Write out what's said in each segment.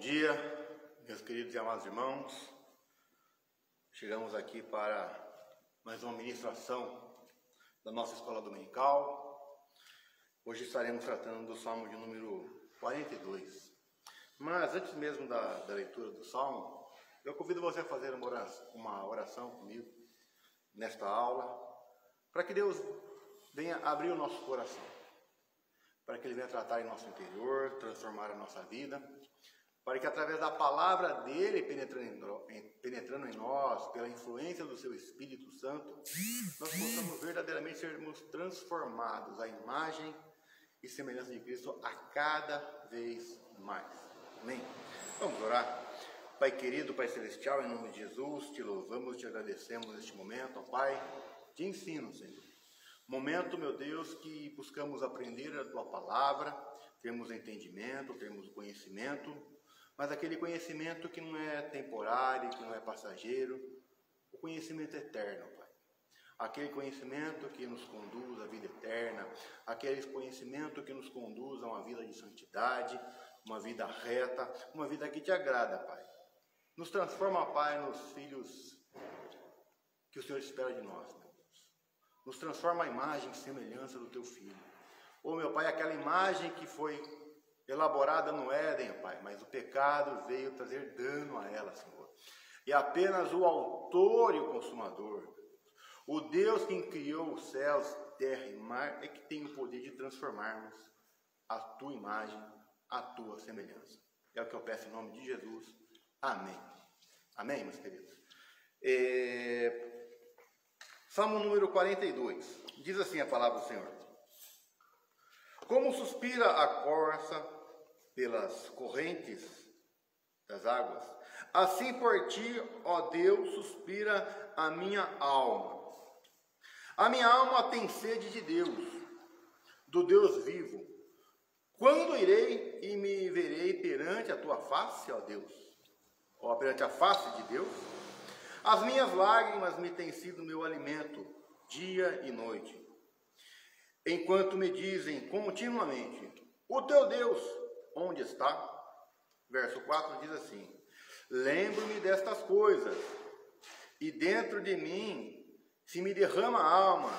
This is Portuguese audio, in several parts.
dia, meus queridos e amados irmãos. Chegamos aqui para mais uma ministração da nossa escola dominical. Hoje estaremos tratando do Salmo de número 42. Mas antes mesmo da leitura do Salmo, eu convido você a fazer uma oração comigo nesta aula, para que Deus venha abrir o nosso coração, para que Ele venha tratar em nosso interior, transformar a nossa vida, para que através da palavra dEle penetrando em nós, pela influência do Seu Espírito Santo, nós possamos verdadeiramente sermos transformados à imagem e semelhança de Cristo a cada vez mais. Amém? Vamos orar. Pai querido, Pai celestial, em nome de Jesus, te louvamos, te agradecemos neste momento, ó Pai, te ensino, Senhor. Momento, meu Deus, que buscamos aprender a Tua palavra, termos entendimento, termos conhecimento, mas aquele conhecimento que não é temporário, que não é passageiro, o conhecimento eterno, Pai. Aquele conhecimento que nos conduz à vida eterna, aquele conhecimento que nos conduz a uma vida de santidade, uma vida reta, uma vida que te agrada, Pai. Nos transforma, Pai, nos filhos que o Senhor espera de nós, meu Deus. Nos transforma a imagem e semelhança do Teu Filho. Ô, meu Pai, aquela imagem que foi elaborada no Éden, Pai, mas o pecado veio trazer dano a ela, Senhor. E apenas o autor e o consumador, o Deus que criou os céus, terra e mar, é que tem o poder de transformarmos a Tua imagem, a Tua semelhança. É o que eu peço em nome de Jesus. Amém. Amém, meus queridos. Salmo número 42. Diz assim a palavra do Senhor. Como suspira a corça pelas correntes das águas, assim por Ti, ó Deus, suspira a minha alma. A minha alma tem sede de Deus, do Deus vivo. Quando irei e me verei perante a Tua face, ó Deus? Ó, perante a face de Deus? As minhas lágrimas me têm sido meu alimento, dia e noite. Enquanto me dizem continuamente, o teu Deus, onde está? Verso 4 diz assim, lembro-me destas coisas, e dentro de mim se me derrama a alma,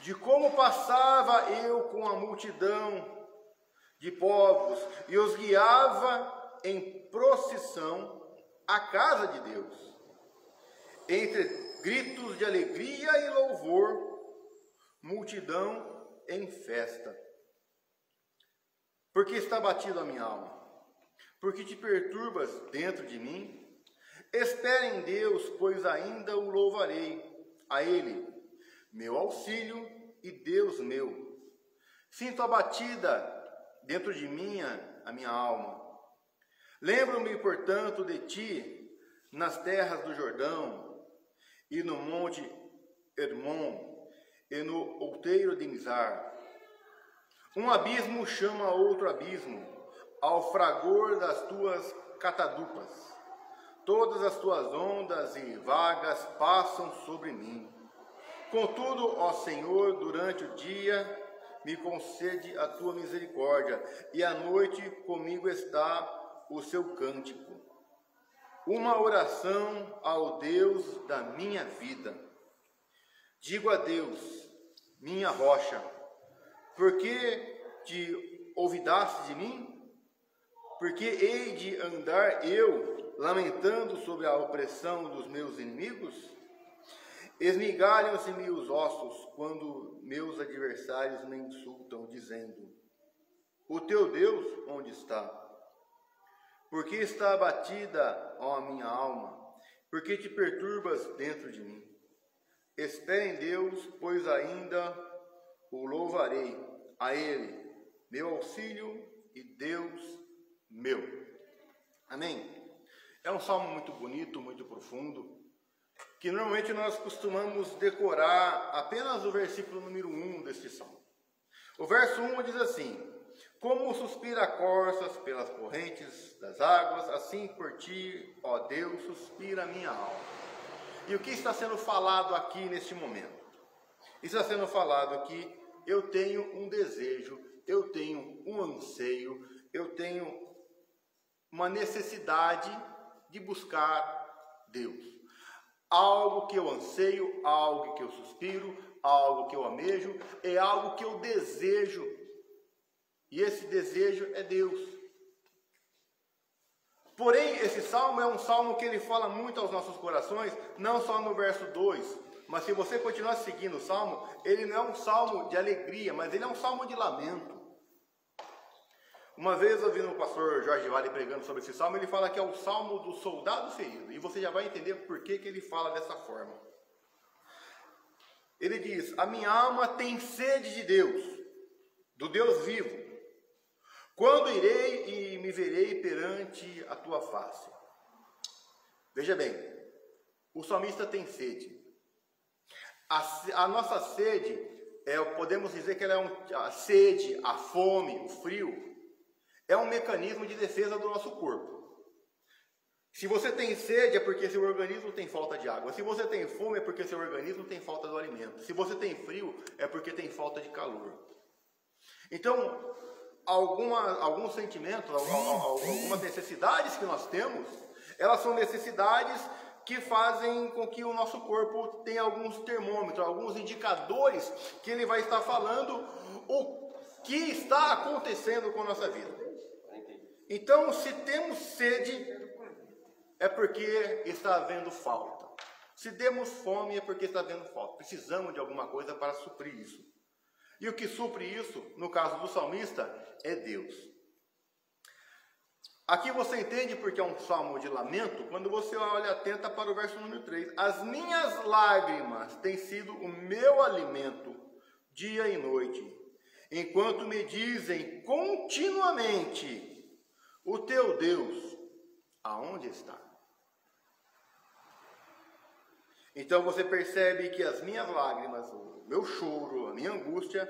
de como passava eu com a multidão de povos, e os guiava em procissão à casa de Deus, entre gritos de alegria e louvor, multidão em festa. Porque está batida a minha alma? Porque te perturbas dentro de mim? Espere em Deus, pois ainda o louvarei, a Ele, meu auxílio e Deus meu. Sinto abatida dentro de mim a minha alma. Lembro-me, portanto, de Ti nas terras do Jordão, e no monte Hermon, e no outeiro de Mizar. Um abismo chama outro abismo, ao fragor das Tuas catadupas. Todas as Tuas ondas e vagas passam sobre mim. Contudo, ó Senhor, durante o dia me concede a Tua misericórdia, e à noite comigo está o Seu cântico. Uma oração ao Deus da minha vida. Digo a Deus, minha rocha, por que te olvidaste de mim? Porque hei de andar eu, lamentando sobre a opressão dos meus inimigos? Esmigalham-se-me os ossos, quando meus adversários me insultam, dizendo, o teu Deus onde está? Porque está abatida, ó minha alma? Porque te perturbas dentro de mim? Espere em Deus, pois ainda o louvarei, a Ele, meu auxílio e Deus meu. Amém? É um salmo muito bonito, muito profundo, que normalmente nós costumamos decorar apenas o versículo número 1 deste salmo. O verso 1 diz assim, como suspira a corça pelas correntes das águas, assim por Ti, ó Deus, suspira a minha alma. E o que está sendo falado aqui neste momento? Está sendo falado que eu tenho um desejo, eu tenho um anseio, eu tenho uma necessidade de buscar Deus. Algo que eu anseio, algo que eu suspiro, algo que eu almejo, é algo que eu desejo. E esse desejo é Deus. Porém, esse salmo é um salmo que ele fala muito aos nossos corações, não só no verso 2, mas se você continuar seguindo o salmo, ele não é um salmo de alegria, mas ele é um salmo de lamento. Uma vez ouvindo o pastor Jorge Vale pregando sobre esse salmo, ele fala que é o salmo do soldado ferido. E você já vai entender por que ele fala dessa forma. Ele diz: a minha alma tem sede de Deus, do Deus vivo. Quando irei e me verei perante a tua face? Veja bem, o salmista tem sede. A nossa sede, podemos dizer que ela é a sede, a fome, o frio, é um mecanismo de defesa do nosso corpo. Se você tem sede é porque seu organismo tem falta de água. Se você tem fome é porque seu organismo tem falta do alimento. Se você tem frio é porque tem falta de calor. Então, alguns sentimentos, algumas necessidades que nós temos, elas são necessidades que fazem com que o nosso corpo tenha alguns termômetros, alguns indicadores que ele vai estar falando o que está acontecendo com a nossa vida. Então, se temos sede, é porque está havendo falta. Se demos fome, é porque está havendo falta. Precisamos de alguma coisa para suprir isso. E o que supre isso, no caso do salmista, é Deus. Aqui você entende porque é um salmo de lamento, quando você olha atenta para o verso número 3. As minhas lágrimas têm sido o meu alimento, dia e noite, enquanto me dizem continuamente: o teu Deus, aonde está? Então você percebe que as minhas lágrimas, o meu choro, a minha angústia,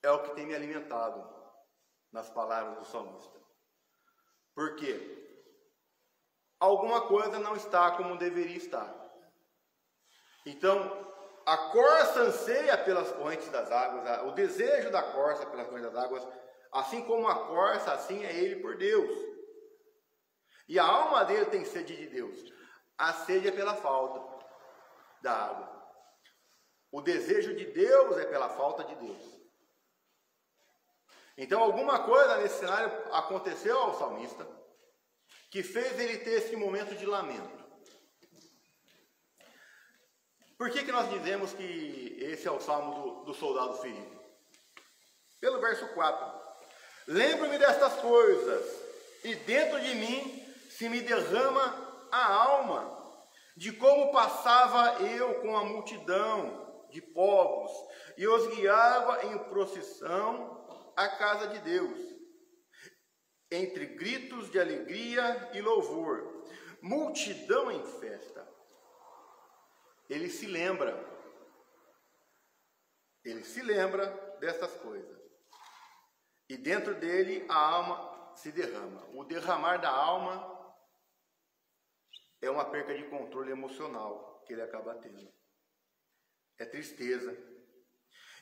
é o que tem me alimentado nas palavras do salmista. Por quê? Alguma coisa não está como deveria estar. Então, a corça anseia pelas correntes das águas, o desejo da corça pelas correntes das águas, assim como a corça, assim é ele por Deus. E a alma dele tem sede de Deus. A sede é pela falta da água. O desejo de Deus é pela falta de Deus. Então alguma coisa nesse cenário aconteceu ao salmista que fez ele ter esse momento de lamento. Por que nós dizemos que esse é o salmo do soldado ferido? Pelo verso 4. Lembro-me destas coisas, e dentro de mim se me derrama a alma, de como passava eu com a multidão de povos, e os guiava em procissão à casa de Deus, entre gritos de alegria e louvor, multidão em festa. Ele se lembra dessas coisas. E dentro dele a alma se derrama. O derramar da alma é uma perca de controle emocional que ele acaba tendo. É tristeza.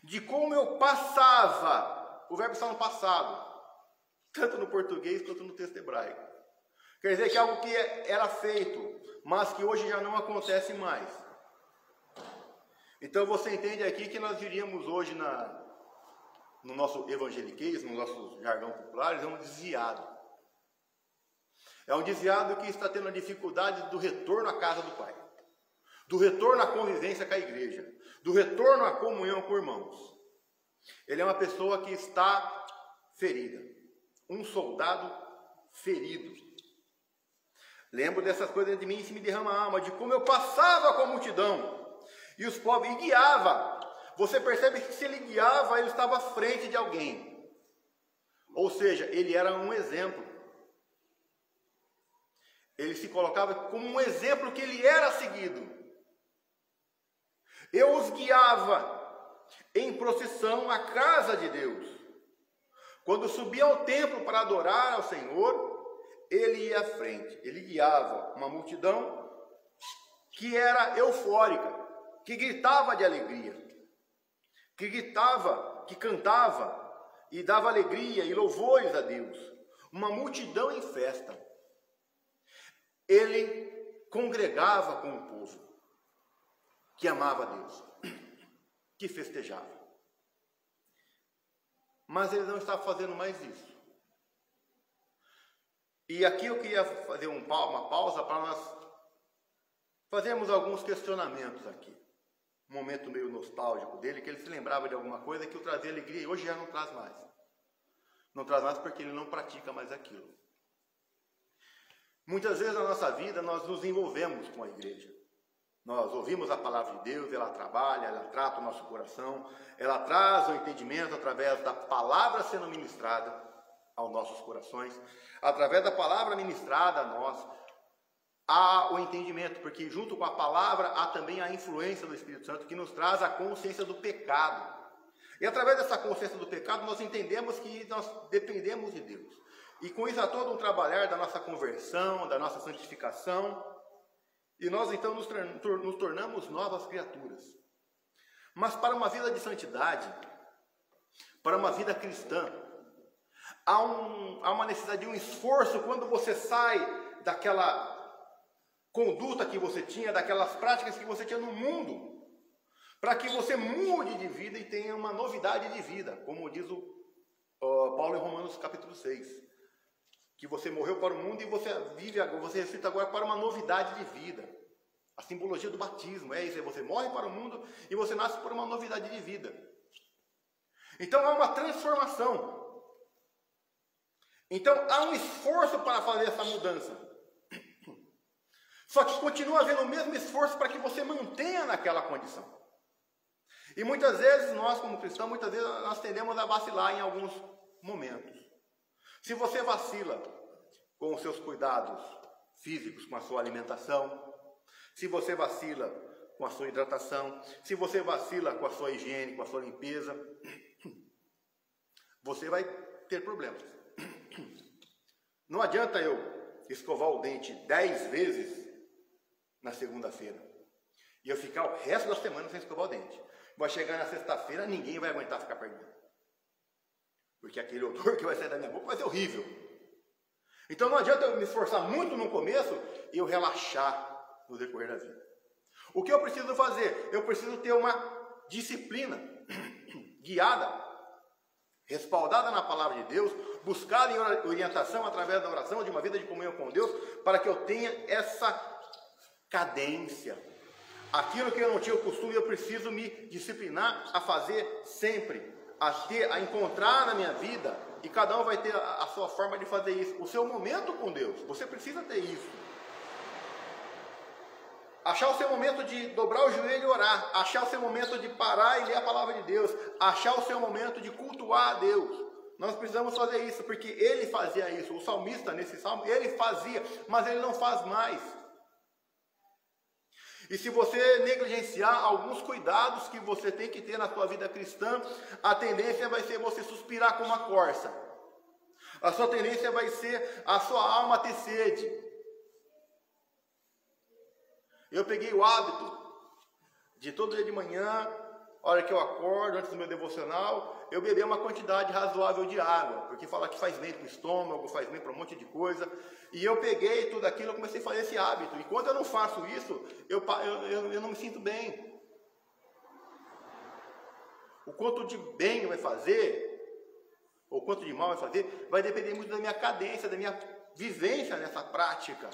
De como eu passava, o verbo está no passado, tanto no português quanto no texto hebraico. Quer dizer que é algo que era feito, mas que hoje já não acontece mais. Então você entende aqui que nós diríamos hoje no nosso evangeliquez, no nosso jargão popular, é um desviado. É um desviado que está tendo a dificuldade do retorno à casa do Pai, do retorno à convivência com a igreja, do retorno à comunhão com irmãos. Ele é uma pessoa que está ferida, um soldado ferido. Lembro dessas coisas de mim, se me derrama a alma, de como eu passava com a multidão e os pobres, e guiava. Você percebe que se ele guiava, ele estava à frente de alguém. Ou seja, ele era um exemplo. Ele se colocava como um exemplo que ele era seguido. Eu os guiava em procissão à casa de Deus. Quando subia ao templo para adorar ao Senhor, ele ia à frente. Ele guiava uma multidão que era eufórica, que gritava de alegria, que gritava, que cantava e dava alegria e louvores a Deus. uma multidão em festa. Ele congregava com o povo que amava a Deus, que festejava. Mas ele não estava fazendo mais isso. E aqui eu queria fazer uma pausa para nós fazermos alguns questionamentos aqui. Um momento meio nostálgico dele, que ele se lembrava de alguma coisa que o trazia alegria e hoje já não traz mais. Não traz mais porque ele não pratica mais aquilo. Muitas vezes na nossa vida nós nos envolvemos com a igreja. Nós ouvimos a palavra de Deus, ela trabalha, ela trata o nosso coração, ela traz o entendimento através da palavra sendo ministrada aos nossos corações. Através da palavra ministrada a nós, há o entendimento, porque junto com a palavra há também a influência do Espírito Santo que nos traz a consciência do pecado. E através dessa consciência do pecado nós entendemos que nós dependemos de Deus. E com isso há todo um trabalhar da nossa conversão, da nossa santificação. E nós então nos tornamos novas criaturas. Mas para uma vida de santidade, para uma vida cristã, há uma necessidade de um esforço quando você sai daquela conduta que você tinha, daquelas práticas que você tinha no mundo, para que você mude de vida e tenha uma novidade de vida, como diz o Paulo em Romanos capítulo 6. Que você morreu para o mundo e você vive agora, você ressuscita agora para uma novidade de vida. A simbologia do batismo é isso, você morre para o mundo e você nasce por uma novidade de vida. Então há uma transformação. Então há um esforço para fazer essa mudança. Só que continua havendo o mesmo esforço para que você mantenha naquela condição. E muitas vezes nós como cristãos, muitas vezes nós tendemos a vacilar em alguns momentos. Se você vacila com os seus cuidados físicos, com a sua alimentação, se você vacila com a sua hidratação, se você vacila com a sua higiene, com a sua limpeza, você vai ter problemas. Não adianta eu escovar o dente 10 vezes na segunda-feira e eu ficar o resto da semana sem escovar o dente. Vai chegar na sexta-feira, ninguém vai aguentar ficar perto de mim. Porque aquele odor que vai sair da minha boca vai ser horrível. Então não adianta eu me esforçar muito no começo e eu relaxar no decorrer da vida. O que eu preciso fazer? Eu preciso ter uma disciplina guiada, respaldada na palavra de Deus, buscada em orientação através da oração, de uma vida de comunhão com Deus, para que eu tenha essa cadência. Aquilo que eu não tinha o costume, eu preciso me disciplinar a fazer sempre. A encontrar na minha vida, e cada um vai ter a sua forma de fazer isso, o seu momento com Deus, você precisa ter isso. Achar o seu momento de dobrar o joelho e orar, achar o seu momento de parar e ler a palavra de Deus, achar o seu momento de cultuar a Deus. Nós precisamos fazer isso, porque ele fazia isso, o salmista nesse salmo, ele fazia, mas ele não faz mais. E se você negligenciar alguns cuidados que você tem que ter na sua vida cristã, a tendência vai ser você suspirar como uma corça. A sua tendência vai ser a sua alma ter sede. Eu peguei o hábito de todo dia de manhã, a hora que eu acordo, antes do meu devocional, eu beber uma quantidade razoável de água, porque fala que faz bem para o estômago, faz bem para um monte de coisa. E eu peguei tudo aquilo e comecei a fazer esse hábito. E quando eu não faço isso, eu não me sinto bem. O quanto de bem vai fazer, ou quanto de mal vai fazer, vai depender muito da minha cadência, da minha vivência nessa prática.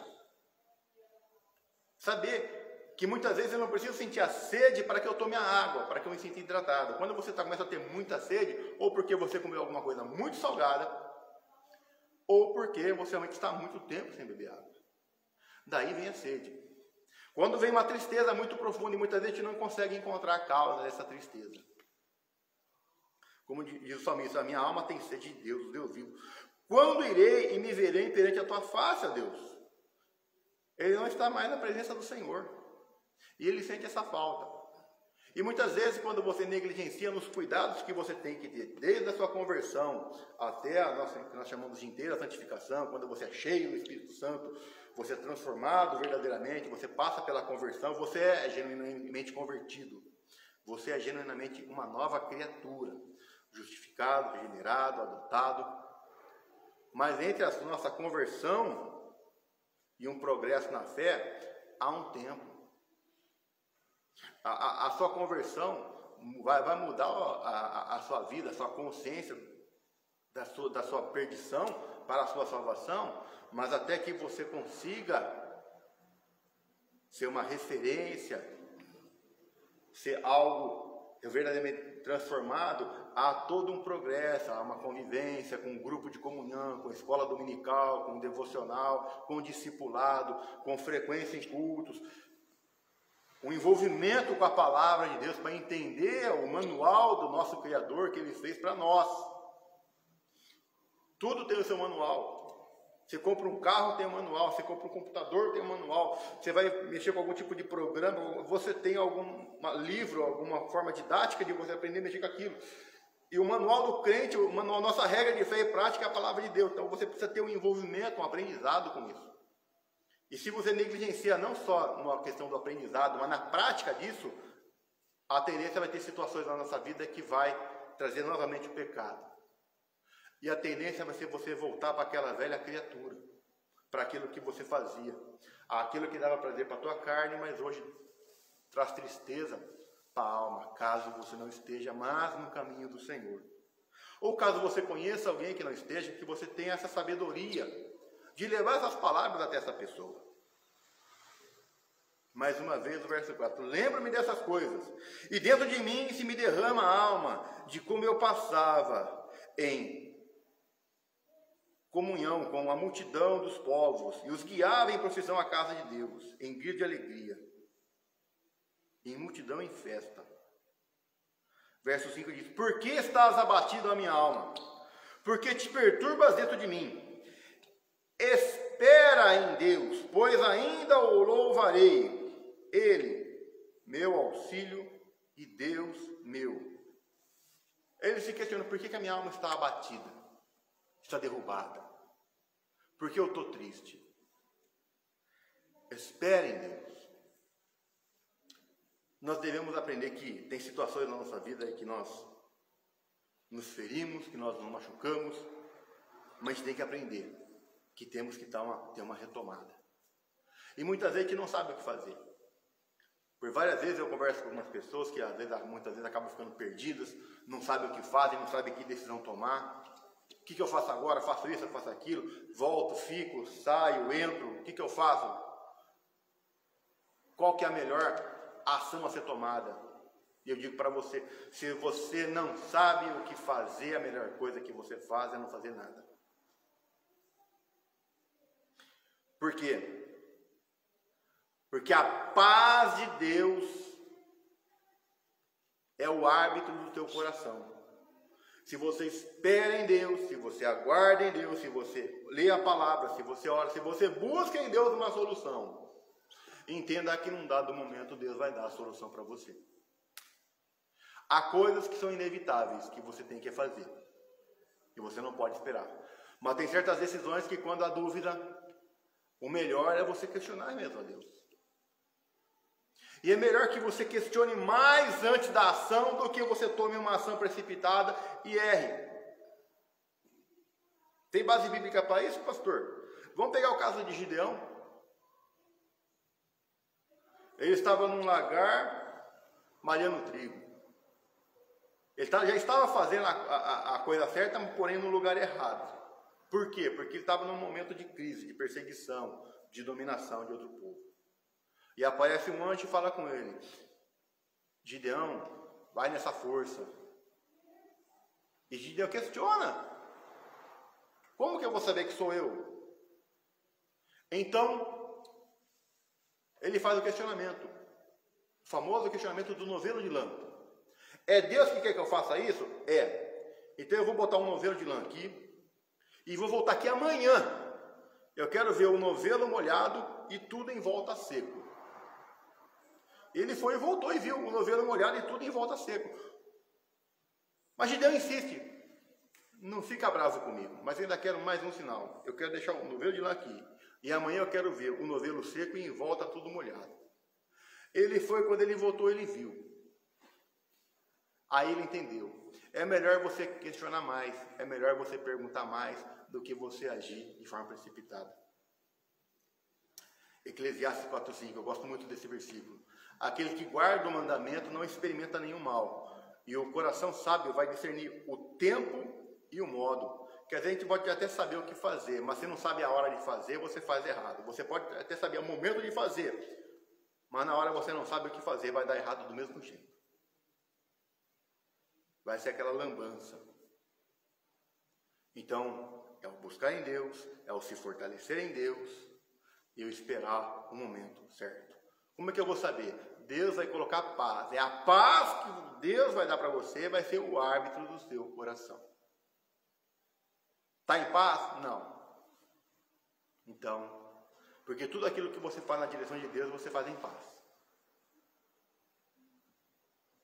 Saber que muitas vezes eu não preciso sentir a sede para que eu tome a água, para que eu me sinta hidratado. Quando você começa a ter muita sede, ou porque você comeu alguma coisa muito salgada, ou porque você realmente está há muito tempo sem beber água. Daí vem a sede. Quando vem uma tristeza muito profunda, e muitas vezes a gente não consegue encontrar a causa dessa tristeza. Como diz o salmista, a minha alma tem sede de Deus, Deus vivo. Quando irei e me verei perante a tua face, ó Deus? Ele não está mais na presença do Senhor. E ele sente essa falta. E muitas vezes, quando você negligencia nos cuidados que você tem que ter, desde a sua conversão até a nossa, que nós chamamos de inteira santificação, quando você é cheio do Espírito Santo, você é transformado verdadeiramente, você passa pela conversão, você é genuinamente convertido. Você é genuinamente uma nova criatura, justificado, regenerado, adotado. Mas entre a nossa conversão e um progresso na fé, há um tempo. A sua conversão vai mudar a sua vida, a sua consciência da sua perdição para a sua salvação, mas até que você consiga ser uma referência, ser algo verdadeiramente transformado, há todo um progresso, há uma convivência com um grupo de comunhão, com escola dominical, com devocional, com discipulado, com frequência em cultos, um envolvimento com a palavra de Deus para entender o manual do nosso Criador que Ele fez para nós. Tudo tem o seu manual. Você compra um carro, tem um manual. Você compra um computador, tem um manual. Você vai mexer com algum tipo de programa, você tem algum livro, alguma forma didática de você aprender a mexer com aquilo. E o manual do crente, a nossa regra de fé e prática é a palavra de Deus. Então você precisa ter um envolvimento, um aprendizado com isso. E se você negligencia não só na questão do aprendizado, mas na prática disso, a tendência vai ter situações na nossa vida que vai trazer novamente o pecado. E a tendência vai ser você voltar para aquela velha criatura, para aquilo que você fazia, aquilo que dava prazer para a tua carne, mas hoje traz tristeza para a alma, caso você não esteja mais no caminho do Senhor. Ou caso você conheça alguém que não esteja, que você tenha essa sabedoria de levar essas palavras até essa pessoa. Mais uma vez o verso 4. Lembro-me dessas coisas, e dentro de mim se me derrama a alma de como eu passava em comunhão com a multidão dos povos, e os guiava em procissão à casa de Deus, em grito de alegria, em multidão em festa. Verso 5 diz: por que estás abatido a minha alma? Por que te perturbas dentro de mim? Espera em Deus, pois ainda o louvarei, Ele, meu auxílio e Deus meu. Ele se questiona: por que a minha alma está abatida, está derrubada? Por que eu estou triste? Espere em Deus. Nós devemos aprender que tem situações na nossa vida que nós nos ferimos, que nós nos machucamos, mas a gente tem que aprender que temos que ter uma retomada. E muitas vezes a gente não sabe o que fazer. Por várias vezes eu converso com algumas pessoas que muitas vezes acabam ficando perdidas, não sabem o que fazem, não sabem que decisão tomar. O que eu faço agora? Faço isso, eu faço aquilo, volto, fico, saio, entro, o que eu faço? Qual que é a melhor ação a ser tomada? E eu digo para você, se você não sabe o que fazer, a melhor coisa que você faz é não fazer nada. Por quê? Porque a paz de Deus é o árbitro do teu coração. Se você espera em Deus, se você aguarda em Deus, se você lê a palavra, se você ora, se você busca em Deus uma solução, entenda que num dado momento Deus vai dar a solução para você. Há coisas que são inevitáveis, que você tem que fazer, e você não pode esperar. Mas tem certas decisões que, quando há dúvida, o melhor é você questionar mesmo a Deus. E é melhor que você questione mais antes da ação do que você tome uma ação precipitada e erre. Tem base bíblica para isso, pastor? Vamos pegar o caso de Gideão. Ele estava num lagar malhando trigo. Ele já estava fazendo a coisa certa, porém no lugar errado. Por quê? Porque ele estava num momento de crise, de perseguição, de dominação de outro povo. E aparece um anjo e fala com ele: Gideão, vai nessa força. E Gideão questiona: como que eu vou saber que sou eu? Então, ele faz o questionamento, o famoso questionamento do novelo de lã. É Deus que quer que eu faça isso? É. Então eu vou botar um novelo de lã aqui e vou voltar aqui amanhã. Eu quero ver o novelo molhado e tudo em volta seco. Ele foi e voltou e viu o novelo molhado e tudo em volta seco. Mas Gideão insiste: não fica bravo comigo, mas eu ainda quero mais um sinal. Eu quero deixar o novelo de lã aqui, e amanhã eu quero ver o novelo seco e em volta tudo molhado. Ele foi, quando ele voltou, ele viu. Aí ele entendeu. É melhor você questionar mais, é melhor você perguntar mais do que você agir de forma precipitada. Eclesiastes 4:5, eu gosto muito desse versículo. Aquele que guarda o mandamento não experimenta nenhum mal, e o coração sábio vai discernir o tempo e o modo. Quer dizer, a gente pode até saber o que fazer, mas se não sabe a hora de fazer, você faz errado. Você pode até saber o momento de fazer, mas na hora você não sabe o que fazer, vai dar errado do mesmo jeito. Vai ser aquela lambança. Então, é o buscar em Deus, é o se fortalecer em Deus e o esperar o momento certo. Como é que eu vou saber? Deus vai colocar paz. É a paz que Deus vai dar para você, vai ser o árbitro do seu coração. Está em paz? Não. Então, porque tudo aquilo que você faz na direção de Deus, você faz em paz.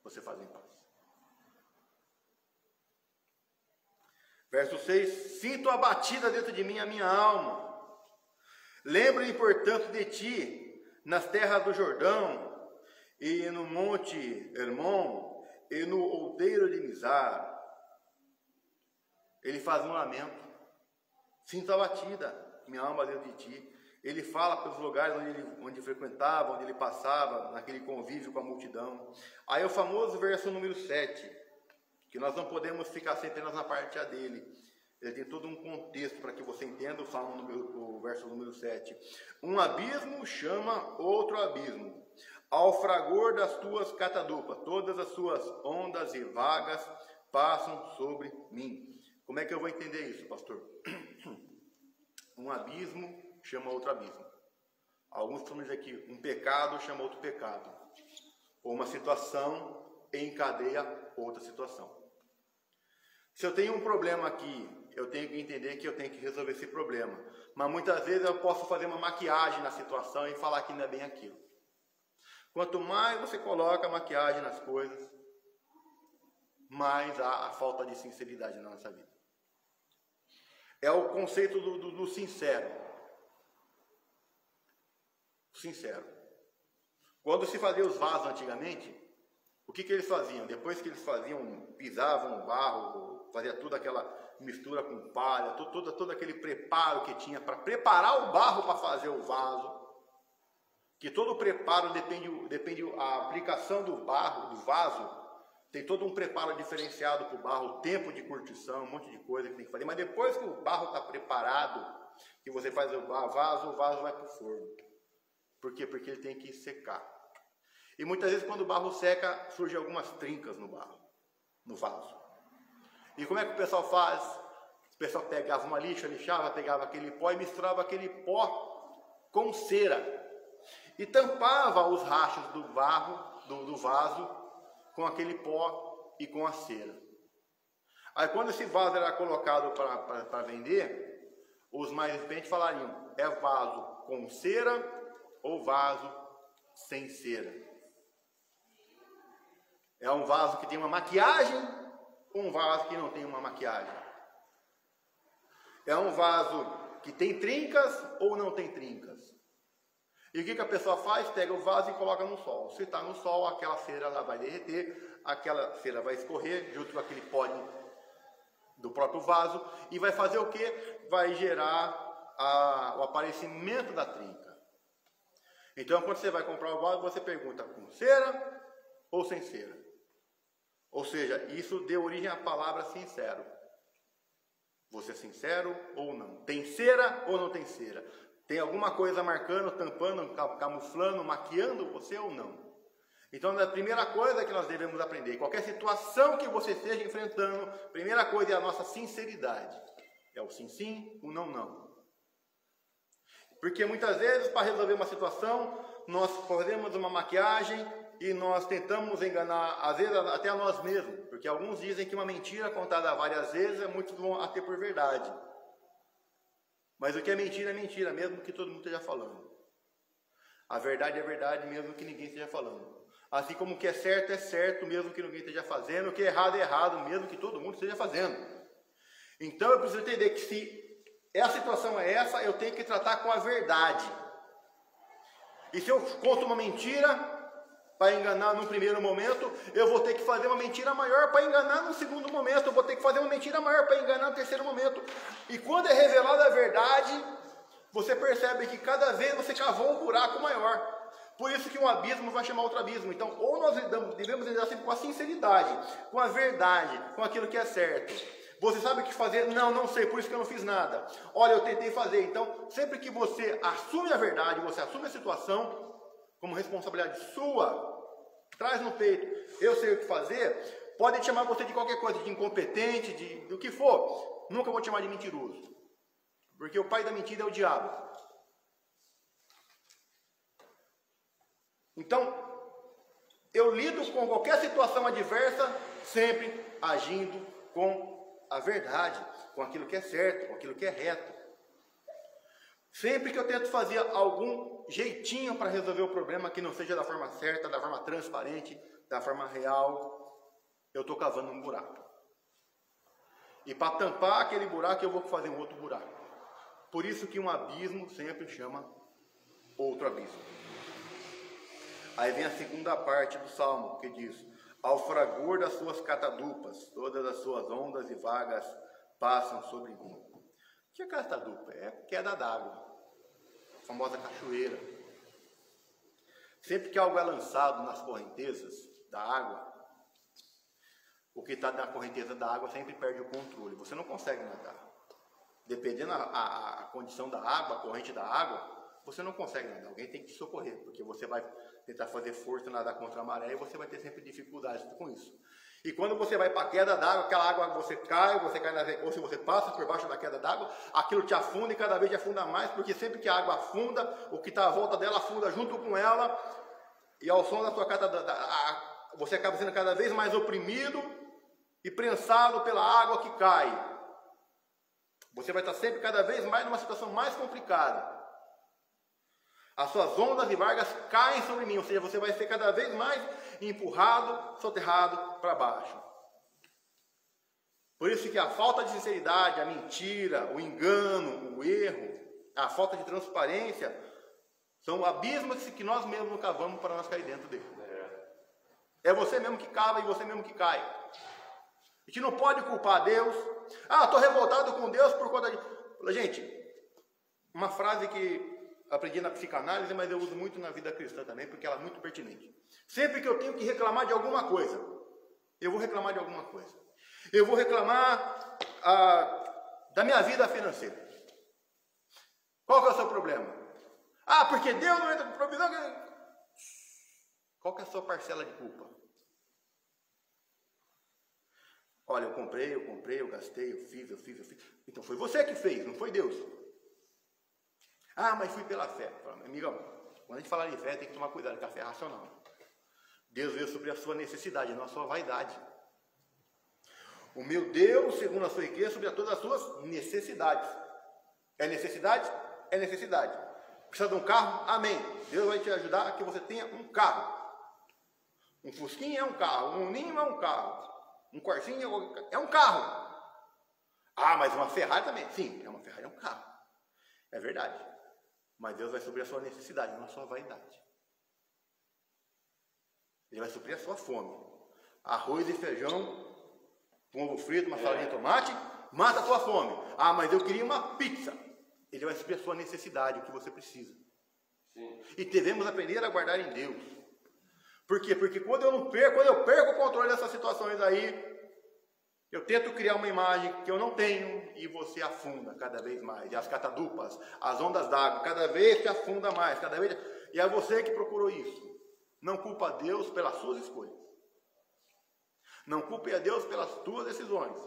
Você faz em paz. Verso 6, sinto abatida dentro de mim a minha alma. Lembro-me, portanto, de ti, nas terras do Jordão, e no monte Hermon, e no outeiro de Mizar. Ele faz um lamento. Sinto abatida, minha alma dentro de ti. Ele fala pelos lugares onde frequentava, onde ele passava, naquele convívio com a multidão. Aí o famoso verso número 7. Que nós não podemos ficar sempre apenas na parte A dele. Ele tem todo um contexto para que você entenda o verso número 7. Um abismo chama outro abismo. Ao fragor das tuas catadupas, todas as suas ondas e vagas passam sobre mim. Como é que eu vou entender isso, pastor? Um abismo chama outro abismo. Alguns costumam dizer que um pecado chama outro pecado. Ou uma situação encadeia outra situação. Se eu tenho um problema aqui, eu tenho que entender que eu tenho que resolver esse problema. Mas muitas vezes eu posso fazer uma maquiagem na situação e falar que não é bem aquilo. Quanto mais você coloca maquiagem nas coisas, mais há a falta de sinceridade na nossa vida. É o conceito do sincero. Sincero. Quando se fazia os vasos antigamente, o que eles faziam? Depois que eles faziam, pisavam o barro, fazia toda aquela mistura com palha, todo aquele preparo que tinha para preparar o barro para fazer o vaso. Que todo o preparo depende a aplicação do barro, do vaso, tem todo um preparo diferenciado para o barro, tempo de curtição, um monte de coisa que tem que fazer. Mas depois que o barro está preparado, que você faz o vaso vai para o forno. Por quê? Porque ele tem que secar. E muitas vezes quando o barro seca, surgem algumas trincas no barro, no vaso. E como é que o pessoal faz? O pessoal pegava uma lixa, lixava, pegava aquele pó e misturava aquele pó com cera. E tampava os rachos do barro, do vaso, com aquele pó e com a cera. Aí quando esse vaso era colocado para vender, os mais experientes falariam, é vaso com cera ou vaso sem cera? É um vaso que tem uma maquiagem ou um vaso que não tem uma maquiagem? É um vaso que tem trincas ou não tem trincas? E o que a pessoa faz? Pega o vaso e coloca no sol. Se está no sol, aquela cera lá vai derreter, aquela cera vai escorrer junto com aquele pó do próprio vaso e vai fazer o quê? Vai gerar o aparecimento da trinca. Então, quando você vai comprar o vaso, você pergunta com cera ou sem cera? Ou seja, isso deu origem à palavra sincero. Você é sincero ou não? Tem cera ou não tem cera? Tem alguma coisa marcando, tampando, camuflando, maquiando você ou não? Então, a primeira coisa que nós devemos aprender, qualquer situação que você esteja enfrentando, a primeira coisa é a nossa sinceridade. É o sim, sim, o não, não. Porque muitas vezes, para resolver uma situação, nós fazemos uma maquiagem e nós tentamos enganar, às vezes, até a nós mesmos. Porque alguns dizem que uma mentira contada várias vezes, muitos vão a ter por verdade. Mas o que é mentira, mesmo que todo mundo esteja falando. A verdade é verdade, mesmo que ninguém esteja falando. Assim como o que é certo, mesmo que ninguém esteja fazendo. O que é errado, mesmo que todo mundo esteja fazendo. Então eu preciso entender que se a situação é essa, eu tenho que tratar com a verdade. E se eu conto uma mentira, para enganar num primeiro momento, eu vou ter que fazer uma mentira maior para enganar num segundo momento, eu vou ter que fazer uma mentira maior para enganar no terceiro momento. E quando é revelada a verdade, você percebe que cada vez você cavou um buraco maior. Por isso que um abismo vai chamar outro abismo. Então, ou nós devemos lidar sempre com a sinceridade, com a verdade, com aquilo que é certo. Você sabe o que fazer? Não, não sei, por isso que eu não fiz nada. Olha, eu tentei fazer. Então, sempre que você assume a verdade, você assume a situação como responsabilidade sua, traz no peito, eu sei o que fazer, podem chamar você de qualquer coisa, de incompetente, do que for. Nunca vou te chamar de mentiroso. Porque o pai da mentira é o diabo. Então, eu lido com qualquer situação adversa, sempre agindo com a verdade, com aquilo que é certo, com aquilo que é reto. Sempre que eu tento fazer algum jeitinho para resolver o problema que não seja da forma certa, da forma transparente, da forma real, eu estou cavando um buraco. E para tampar aquele buraco, eu vou fazer um outro buraco. Por isso que um abismo sempre chama outro abismo. Aí vem a segunda parte do Salmo, que diz: ao fragor das suas catadupas, todas as suas ondas e vagas passam sobre mim. O que é catadupa? É queda d'água, a famosa cachoeira. Sempre que algo é lançado nas correntezas da água, o que está na correnteza da água sempre perde o controle. Você não consegue nadar. Dependendo a condição da água, a corrente da água, você não consegue nadar. Alguém tem que te socorrer, porque você vai tentar fazer força, nadar contra a maré, e você vai ter sempre dificuldades com isso. E quando você vai para a queda d'água, aquela água você cai ou se você passa por baixo da queda d'água, aquilo te afunda e cada vez te afunda mais, porque sempre que a água afunda, o que está à volta dela afunda junto com ela, e ao som da sua queda você acaba sendo cada vez mais oprimido e prensado pela água que cai. Você vai estar sempre cada vez mais numa situação mais complicada. As suas ondas e vargas caem sobre mim, ou seja, você vai ser cada vez mais empurrado, soterrado para baixo. Por isso que a falta de sinceridade, a mentira, o engano, o erro, a falta de transparência, são abismos que nós mesmos cavamos para nós cair dentro dele. É você mesmo que cava e você mesmo que cai. A gente não pode culpar Deus. Ah, estou revoltado com Deus por conta de... Gente, uma frase que aprendi na psicanálise, mas eu uso muito na vida cristã também, porque ela é muito pertinente. Sempre que eu tenho que reclamar de alguma coisa, eu vou reclamar de alguma coisa. Eu vou reclamar da minha vida financeira. Qual que é o seu problema? Ah, porque Deus não entra com provisão. Qual que é a sua parcela de culpa? Olha, eu comprei, eu gastei, eu fiz. Então foi você que fez, não foi Deus. Ah, mas fui pela fé. Amigão, quando a gente fala de fé, tem que tomar cuidado, porque a fé é racional. Deus veio sobre a sua necessidade, não a sua vaidade. O meu Deus, segundo a sua riqueza, sobre todas as suas necessidades. É necessidade? É necessidade. Precisa de um carro? Amém. Deus vai te ajudar a que você tenha um carro. Um Fusquinha é um carro, um Ninho é um carro, um Corsinha é um carro. Ah, mas uma Ferrari também. Sim, uma Ferrari é um carro. É verdade. Mas Deus vai suprir a sua necessidade, não a sua vaidade. Ele vai suprir a sua fome. Arroz e feijão, com ovo frito, uma saladinha de tomate, mata a sua fome. Ah, mas eu queria uma pizza. Ele vai suprir a sua necessidade, o que você precisa. Sim. E devemos aprender a guardar em Deus. Por quê? Porque quando eu perco o controle dessas situações aí, eu tento criar uma imagem que eu não tenho e você afunda cada vez mais. E as catadupas, as ondas d'água, cada vez te afunda mais, cada vez. E é você que procurou isso. Não culpa a Deus pelas suas escolhas. Não culpe a Deus pelas suas decisões.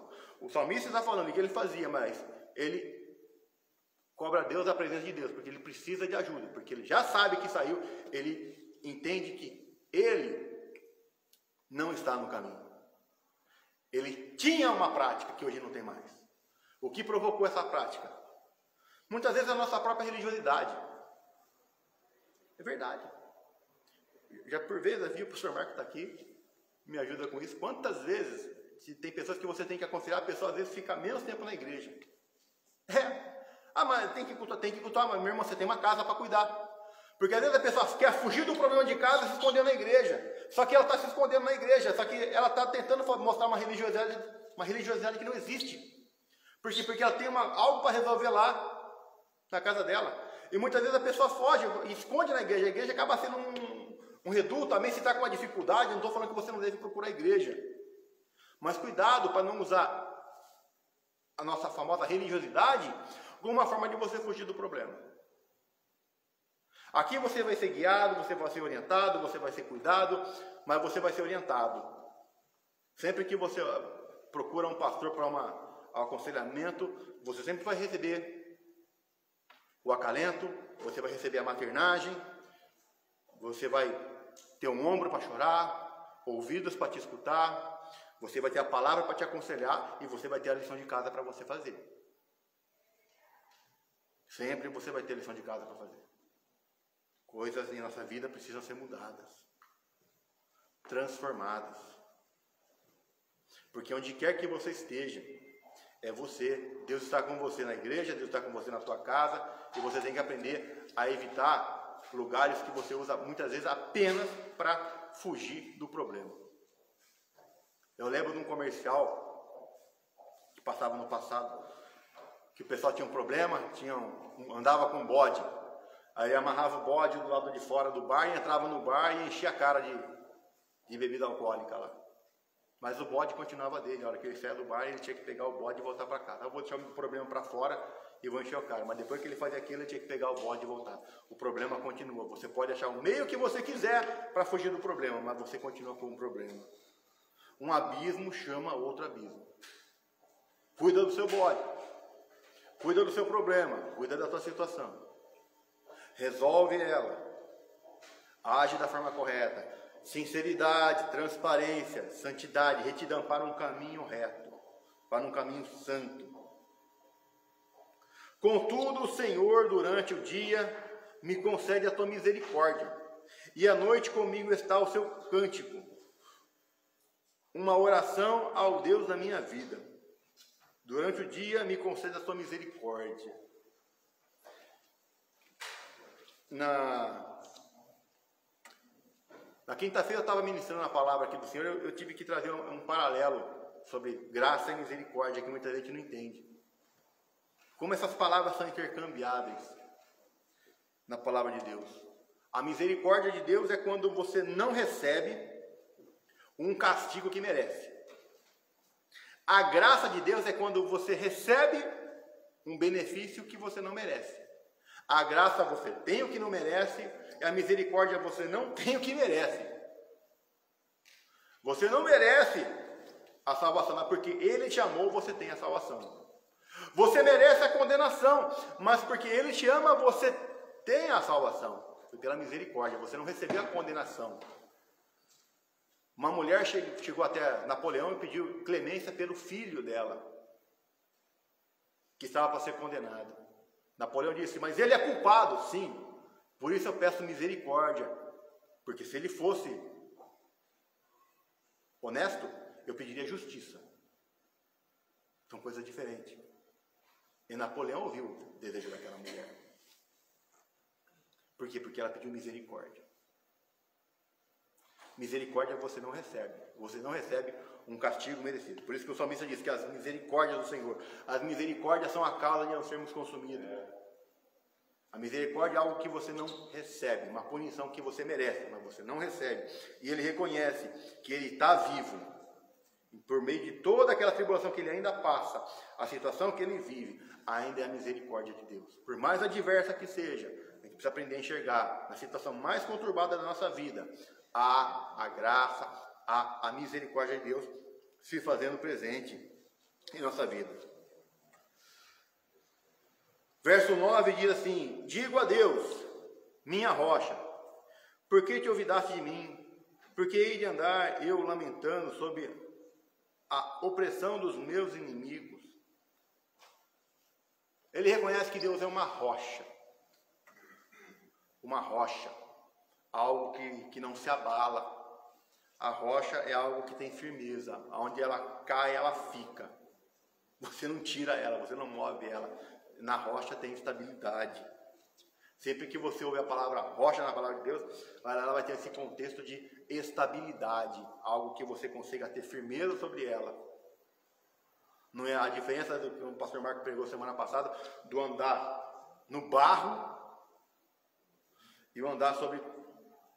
O salmista está falando que ele fazia, mas ele cobra a Deus a presença de Deus, porque ele precisa de ajuda, porque ele já sabe que saiu, ele entende que ele não está no caminho. Ele tinha uma prática que hoje não tem mais. O que provocou essa prática? Muitas vezes a nossa própria religiosidade. É verdade. Já por vezes, vi o professor Marco está aqui, me ajuda com isso. Quantas vezes, se tem pessoas que você tem que aconselhar, a pessoa às vezes fica menos tempo na igreja. Ah, mas tem que cultuar, mas meu irmão, você tem uma casa para cuidar. Porque às vezes a pessoa quer fugir do problema de casa e se esconder na igreja. Só que ela está se escondendo na igreja, só que ela está tentando mostrar uma religiosidade que não existe. Por quê? Porque ela tem algo para resolver lá, na casa dela. E muitas vezes a pessoa foge e esconde na igreja. A igreja acaba sendo um reduto. Também se está com uma dificuldade, não estou falando que você não deve procurar a igreja. Mas cuidado para não usar a nossa famosa religiosidade como uma forma de você fugir do problema. Aqui você vai ser guiado, você vai ser orientado, você vai ser cuidado, mas você vai ser orientado. Sempre que você procura um pastor para um aconselhamento, você sempre vai receber o acalento, você vai receber a maternagem, você vai ter um ombro para chorar, ouvidos para te escutar, você vai ter a palavra para te aconselhar e você vai ter a lição de casa para você fazer. Sempre você vai ter lição de casa para fazer. Coisas em nossa vida precisam ser mudadas, transformadas. Porque onde quer que você esteja, é você. Deus está com você na igreja, Deus está com você na sua casa, e você tem que aprender a evitar lugares que você usa muitas vezes apenas para fugir do problema. Eu lembro de um comercial que passava no passado, que o pessoal tinha um problema, andava com um bode. Aí amarrava o bode do lado de fora do bar e entrava no bar e enchia a cara de bebida alcoólica lá. Mas o bode continuava dele. A hora que ele saia do bar, ele tinha que pegar o bode e voltar para casa. Eu vou deixar o problema para fora e vou encher o cara. Mas depois que ele fazia aquilo, ele tinha que pegar o bode e voltar. O problema continua. Você pode achar o meio que você quiser para fugir do problema, mas você continua com o problema. Um abismo chama outro abismo. Cuida do seu bode. Cuida do seu problema. Cuida da sua situação. Resolve ela, age da forma correta, sinceridade, transparência, santidade, retidão para um caminho reto, para um caminho santo. Contudo, o Senhor, durante o dia, me concede a tua misericórdia, e à noite comigo está o seu cântico, uma oração ao Deus da minha vida. Durante o dia, me concede a tua misericórdia. Na quinta-feira eu estava ministrando a palavra aqui do Senhor, eu tive que trazer um paralelo sobre graça e misericórdia, que muita gente não entende. Como essas palavras são intercambiáveis na palavra de Deus. A misericórdia de Deus é quando você não recebe um castigo que merece. A graça de Deus é quando você recebe um benefício que você não merece. A graça você tem o que não merece, e a misericórdia você não tem o que merece. Você não merece a salvação, mas porque Ele te amou, você tem a salvação. Você merece a condenação, mas porque Ele te ama, você tem a salvação. Foi pela misericórdia, você não recebeu a condenação. Uma mulher chegou até Napoleão e pediu clemência pelo filho dela, que estava para ser condenado. Napoleão disse, mas ele é culpado, sim, por isso eu peço misericórdia, porque se ele fosse honesto, eu pediria justiça. São coisas diferentes. E Napoleão ouviu o desejo daquela mulher. Por quê? Porque ela pediu misericórdia. Misericórdia você não recebe um castigo merecido. Por isso que o salmista diz que as misericórdias do Senhor, as misericórdias são a causa de não sermos consumidos. A misericórdia é algo que você não recebe, uma punição que você merece, mas você não recebe. E ele reconhece que ele está vivo, por meio de toda aquela tribulação que ele ainda passa, a situação que ele vive, ainda é a misericórdia de Deus. Por mais adversa que seja, a gente precisa aprender a enxergar, na situação mais conturbada da nossa vida, há a graça, há a misericórdia de Deus se fazendo presente em nossa vida. Verso 9 diz assim, digo a Deus, minha rocha, por que te olvidaste de mim? Por que hei de andar eu lamentando sob a opressão dos meus inimigos? Ele reconhece que Deus é uma rocha, algo que não se abala. A rocha é algo que tem firmeza, onde ela cai, ela fica. Você não tira ela, você não move ela. Na rocha tem estabilidade. Sempre que você ouve a palavra rocha na palavra de Deus, ela vai ter esse contexto de estabilidade, algo que você consiga ter firmeza sobre ela. Não é a diferença do que o pastor Marco pregou semana passada, do andar no barro e o andar sobre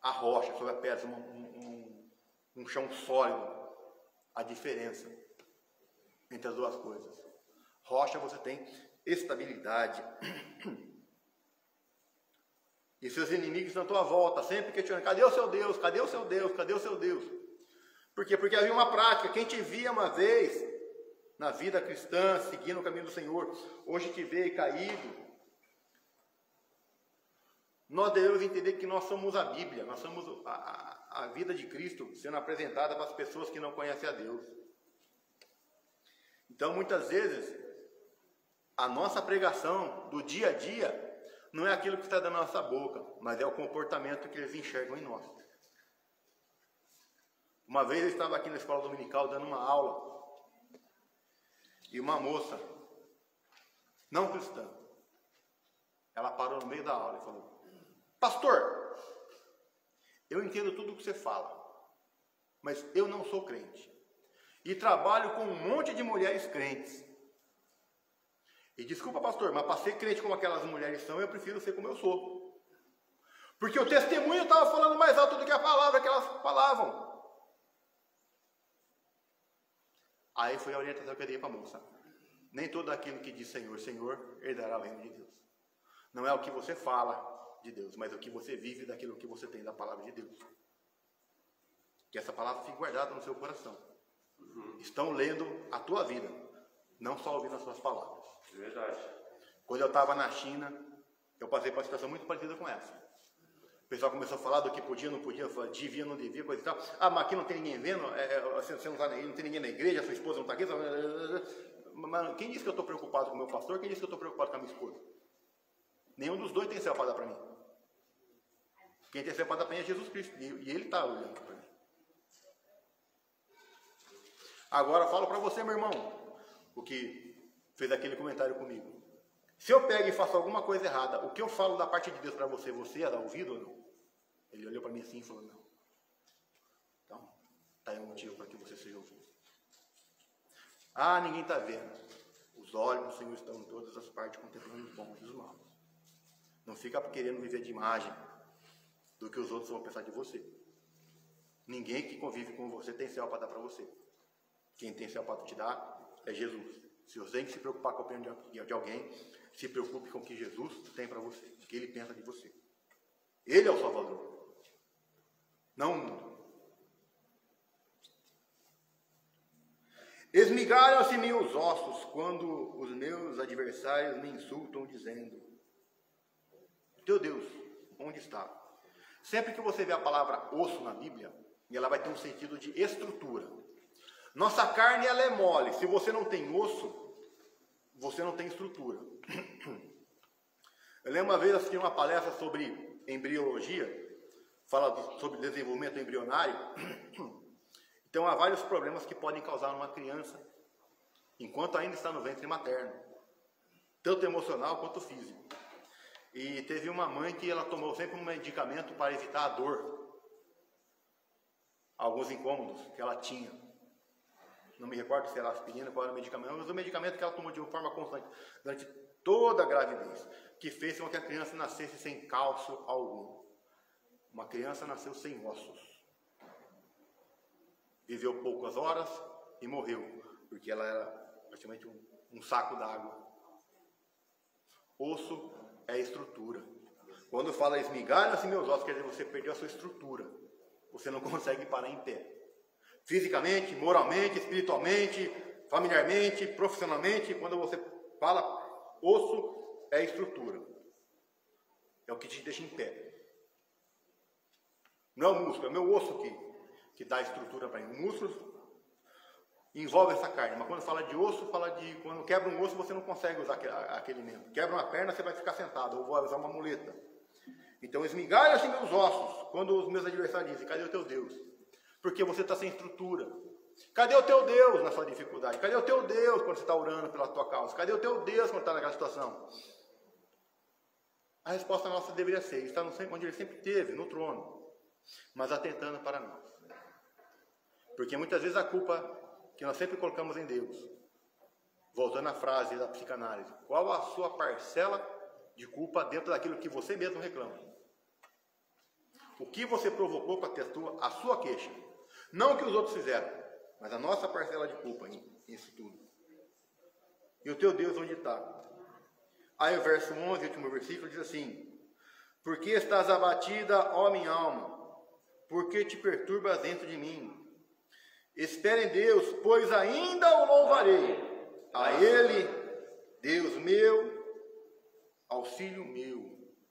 a rocha, sobre a pedra, um chão sólido. A diferença entre as duas coisas. Rocha você tem estabilidade. E seus inimigos estão à tua volta, sempre questionando, cadê o seu Deus? Cadê o seu Deus? Cadê o seu Deus? Por quê? Porque havia uma prática, quem te via uma vez na vida cristã, seguindo o caminho do Senhor, hoje te vê caído, nós devemos entender que nós somos a Bíblia, nós somos a vida de Cristo sendo apresentada para as pessoas que não conhecem a Deus. Então, muitas vezes, a nossa pregação do dia a dia não é aquilo que está da nossa boca, mas é o comportamento que eles enxergam em nós. Uma vez eu estava aqui na escola dominical dando uma aula, e uma moça, não cristã, ela parou no meio da aula e falou, pastor, eu entendo tudo o que você fala, mas eu não sou crente. E trabalho com um monte de mulheres crentes. E desculpa, pastor, mas para ser crente como aquelas mulheres são, eu prefiro ser como eu sou. Porque o testemunho estava falando mais alto do que a palavra que elas falavam. Aí foi a orientação que eu dei para a moça. Nem todo aquilo que diz Senhor, Senhor, herdará o reino de Deus. Não é o que você fala de Deus, mas o que você vive daquilo que você tem da palavra de Deus. Que essa palavra fique guardada no seu coração. Estão lendo a tua vida, não só ouvindo as suas palavras. É verdade. Quando eu estava na China, eu passei por uma situação muito parecida com essa. O pessoal começou a falar do que podia, não podia, devia, não devia, coisa e tal. Ah, mas aqui não tem ninguém vendo, você não tem ninguém na igreja, sua esposa não está aqui. Mas quem disse que eu estou preocupado com o meu pastor? Quem disse que eu estou preocupado com a minha esposa? Nenhum dos dois tem céu para dar para mim. Quem tem céu para dar para mim é Jesus Cristo. E Ele está olhando para mim. Agora eu falo para você, meu irmão, o que fez aquele comentário comigo. Se eu pego e faço alguma coisa errada, o que eu falo da parte de Deus para você, você ia dar ouvido ou não? Ele olhou para mim assim e falou, não. Então, está aí um motivo para que você seja ouvido. Ah, ninguém está vendo. Os olhos do Senhor estão em todas as partes, contemplando os bons e os maus. Não fica querendo viver de imagem do que os outros vão pensar de você. Ninguém que convive com você tem céu para dar para você. Quem tem céu para te dar é Jesus. Se você tem que se preocupar com a opinião de alguém, se preocupe com o que Jesus tem para você, o que Ele pensa de você. Ele é o Salvador, não o mundo. Esmigalham-se meus ossos quando os meus adversários me insultam, dizendo, teu Deus, onde está? Sempre que você vê a palavra osso na Bíblia, ela vai ter um sentido de estrutura. Nossa carne, ela é mole. Se você não tem osso, você não tem estrutura. Eu lembro uma vez assistindo uma palestra sobre embriologia, fala sobre desenvolvimento embrionário. Então há vários problemas que podem causar numa criança, enquanto ainda está no ventre materno, tanto emocional quanto físico. E teve uma mãe que ela tomou sempre um medicamento para evitar a dor, alguns incômodos que ela tinha. Não me recordo se era aspirina, qual era o medicamento, mas o medicamento que ela tomou de uma forma constante durante toda a gravidez, que fez com que a criança nascesse sem cálcio algum. Uma criança nasceu sem ossos. Viveu poucas horas e morreu, porque ela era praticamente um saco d'água. Osso é estrutura. Quando fala esmigalha-se meus ossos, quer dizer, você perdeu a sua estrutura. Você não consegue parar em pé. Fisicamente, moralmente, espiritualmente, familiarmente, profissionalmente, quando você fala osso, é estrutura. É o que te deixa em pé. Não é o músculo, é o meu osso que dá estrutura para mim. O músculo envolve essa carne, mas quando fala de osso, fala de quando quebra um osso, você não consegue usar aquele membro. Quebra uma perna, você vai ficar sentado, ou vai usar uma muleta. Então, esmigalha-se meus ossos, quando os meus adversários dizem, cadê o teu Deus? Porque você está sem estrutura. Cadê o teu Deus na sua dificuldade? Cadê o teu Deus quando você está orando pela tua causa? Cadê o teu Deus quando está naquela situação? A resposta nossa deveria ser, ele está onde ele sempre esteve, no trono, mas atentando para nós. Porque muitas vezes a culpa que nós sempre colocamos em Deus, voltando à frase da psicanálise, qual a sua parcela de culpa dentro daquilo que você mesmo reclama? O que você provocou para ter a sua queixa? Não o que os outros fizeram, mas a nossa parcela de culpa nisso tudo. E o teu Deus onde está? Aí o verso 11, o último versículo, diz assim: por que estás abatida, ó minha alma? Por que te perturbas dentro de mim? Espere em Deus, pois ainda o louvarei. A Ele, Deus meu, auxílio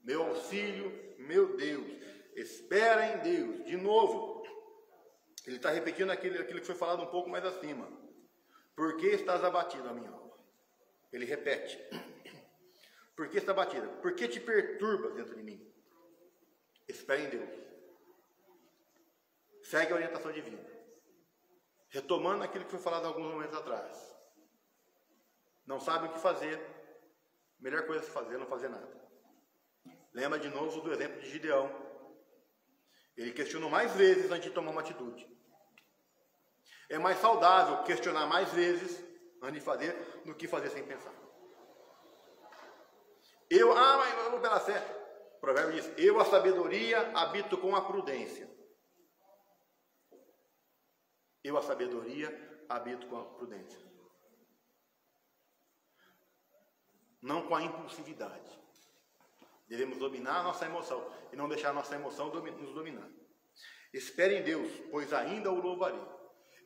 meu auxílio, meu Deus. Espera em Deus. De novo, ele está repetindo aquilo que foi falado um pouco mais acima. Por que estás abatida, minha alma? Ele repete. Por que está abatida? Por que te perturbas dentro de mim? Espera em Deus. Segue a orientação divina. Retomando aquilo que foi falado alguns momentos atrás. Não sabe o que fazer. Melhor coisa a se fazer é não fazer nada. Lembra de novo do exemplo de Gideão. Ele questionou mais vezes antes de tomar uma atitude. É mais saudável questionar mais vezes antes de fazer do que fazer sem pensar. Mas eu vou pela fé. O provérbio diz: eu, a sabedoria, habito com a prudência. Eu, a sabedoria, habito com a prudência. Não com a impulsividade. Devemos dominar a nossa emoção e não deixar a nossa emoção nos dominar. Espere em Deus, pois ainda o louvarei.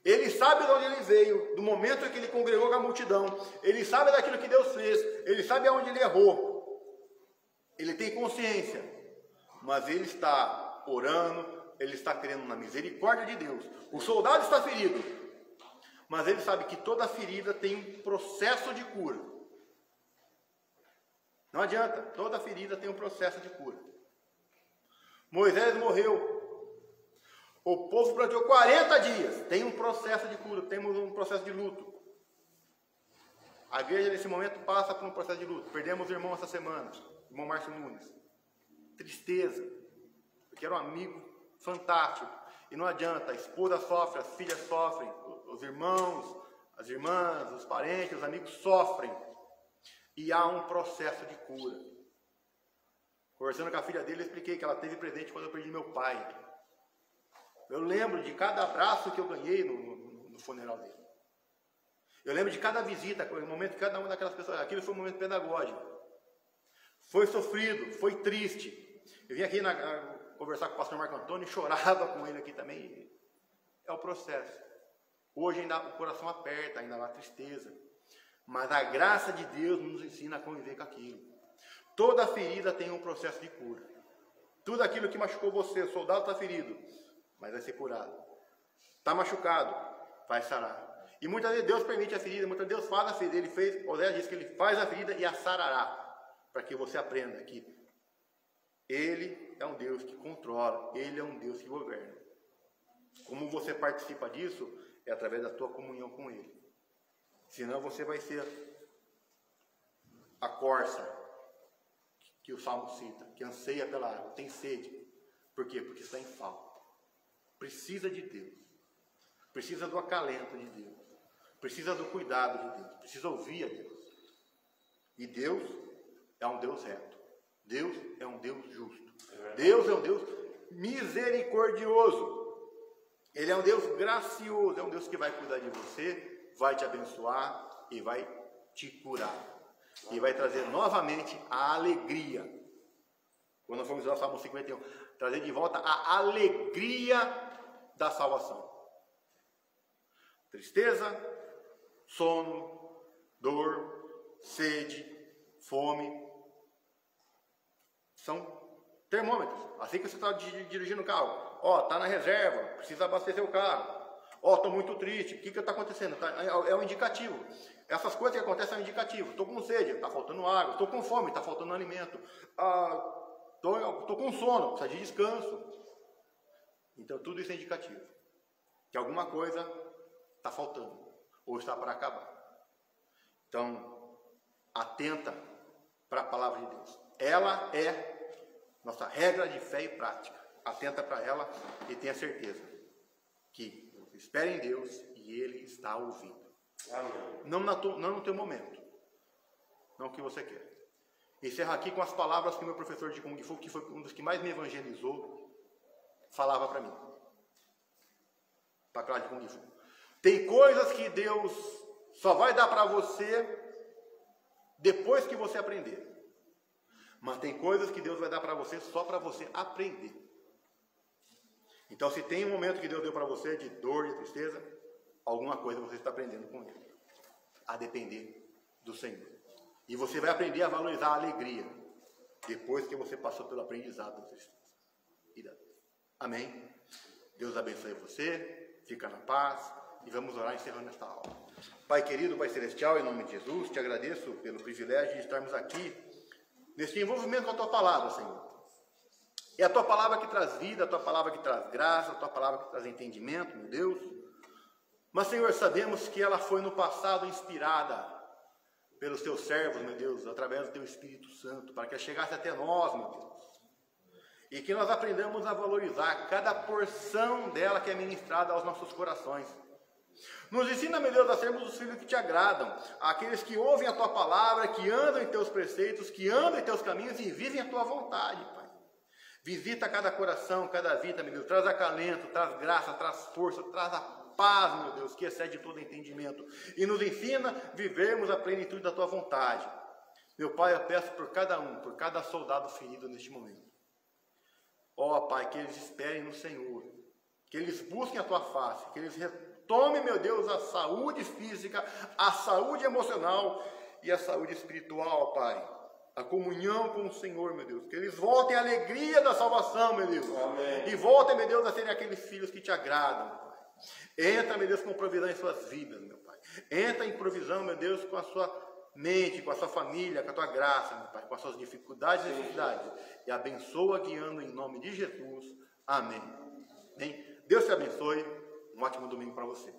Ele sabe de onde ele veio, do momento em que ele congregou com a multidão. Ele sabe daquilo que Deus fez. Ele sabe aonde ele errou. Ele tem consciência. Mas ele está orando, ele está crendo na misericórdia de Deus. O soldado está ferido. Mas ele sabe que toda ferida tem um processo de cura. Não adianta, toda ferida tem um processo de cura. Moisés morreu. O povo plantou 40 dias. Tem um processo de cura, temos um processo de luto. A igreja nesse momento passa por um processo de luto. Perdemos o irmão essa semana, o irmão Márcio Nunes. Tristeza, porque era um amigo fantástico. E não adianta, a esposa sofre, as filhas sofrem, os irmãos, as irmãs, os parentes, os amigos sofrem. E há um processo de cura. Conversando com a filha dele, eu expliquei que ela teve presente quando eu perdi meu pai. Eu lembro de cada abraço que eu ganhei no funeral dele. Eu lembro de cada visita, o momento de cada uma daquelas pessoas. Aquilo foi um momento pedagógico. Foi sofrido, foi triste. Eu vim aqui conversar com o pastor Marco Antônio e chorava com ele aqui também. É o processo. Hoje ainda o coração aperta, ainda há tristeza. Mas a graça de Deus nos ensina a conviver com aquilo. Toda ferida tem um processo de cura. Tudo aquilo que machucou você, o soldado está ferido, mas vai ser curado. Está machucado, vai sarar. E muitas vezes Deus permite a ferida, muitas vezes Deus faz a ferida. Oséias diz que ele faz a ferida e a sarará, para que você aprenda que Ele é um Deus que controla, Ele é um Deus que governa. Como você participa disso, é através da tua comunhão com Ele. Senão você vai ser a corça que o Salmo cita, que anseia pela água, tem sede. Por quê? Porque está em falta. Precisa de Deus. Precisa do acalento de Deus. Precisa do cuidado de Deus. Precisa ouvir a Deus. E Deus é um Deus reto. Deus é um Deus justo. Deus é um Deus misericordioso. Ele é um Deus gracioso. É um Deus que vai cuidar de você, vai te abençoar e vai te curar. E vai trazer novamente a alegria. Quando nós formos usar o Salmo 51, trazer de volta a alegria da salvação. Tristeza, sono, dor, sede, fome. São termômetros. Assim que você está dirigindo o carro. Está na reserva, precisa abastecer o carro. Estou muito triste, o que está acontecendo? É um indicativo. Essas coisas que acontecem são um indicativo. Estou com sede, está faltando água. Estou com fome, está faltando alimento. Estou com sono, precisa de descanso. Então tudo isso é indicativo. Que alguma coisa está faltando. Ou está para acabar. Então, atenta para a palavra de Deus. Ela é nossa regra de fé e prática. Atenta para ela e tenha certeza que espere em Deus e Ele está ouvindo. Amém. Não no teu momento, não o que você quer. Encerro aqui com as palavras que meu professor de Kung Fu, que foi um dos que mais me evangelizou, falava para mim. Para claro de Kung Fu. Tem coisas que Deus só vai dar para você depois que você aprender. Mas tem coisas que Deus vai dar para você só para você aprender. Então, se tem um momento que Deus deu para você de dor, de tristeza, alguma coisa você está aprendendo com Ele. A depender do Senhor. E você vai aprender a valorizar a alegria depois que você passou pelo aprendizado da tristeza. Amém? Deus abençoe você, fica na paz e vamos orar encerrando esta aula. Pai querido, Pai celestial, em nome de Jesus, te agradeço pelo privilégio de estarmos aqui nesse envolvimento com a Tua Palavra, Senhor. É a Tua Palavra que traz vida, a Tua Palavra que traz graça, a Tua Palavra que traz entendimento, meu Deus. Mas, Senhor, sabemos que ela foi no passado inspirada pelos Teus servos, meu Deus, através do Teu Espírito Santo, para que ela chegasse até nós, meu Deus. E que nós aprendamos a valorizar cada porção dela que é ministrada aos nossos corações. Nos ensina, meu Deus, a sermos os filhos que Te agradam, aqueles que ouvem a Tua Palavra, que andam em Teus preceitos, que andam em Teus caminhos e vivem a Tua vontade, Pai. Visita cada coração, cada vida, meu Deus, traz acalento, traz graça, traz força, traz a paz, meu Deus, que excede todo entendimento. E nos ensina a vivermos a plenitude da Tua vontade. Meu Pai, eu peço por cada um, por cada soldado ferido neste momento. Ó, Pai, que eles esperem no Senhor, que eles busquem a Tua face, que eles retomem, meu Deus, a saúde física, a saúde emocional e a saúde espiritual, Pai. A comunhão com o Senhor, meu Deus. Que eles voltem à alegria da salvação, meu Deus. Amém. E voltem, meu Deus, a serem aqueles filhos que Te agradam, Pai. Entra, meu Deus, com provisão em suas vidas, meu Pai. Entra em provisão, meu Deus, com a sua mente, com a sua família, com a Tua graça, meu Pai. Com as suas dificuldades e necessidades. E abençoa guiando em nome de Jesus. Amém. Amém. Deus te abençoe. Um ótimo domingo para você.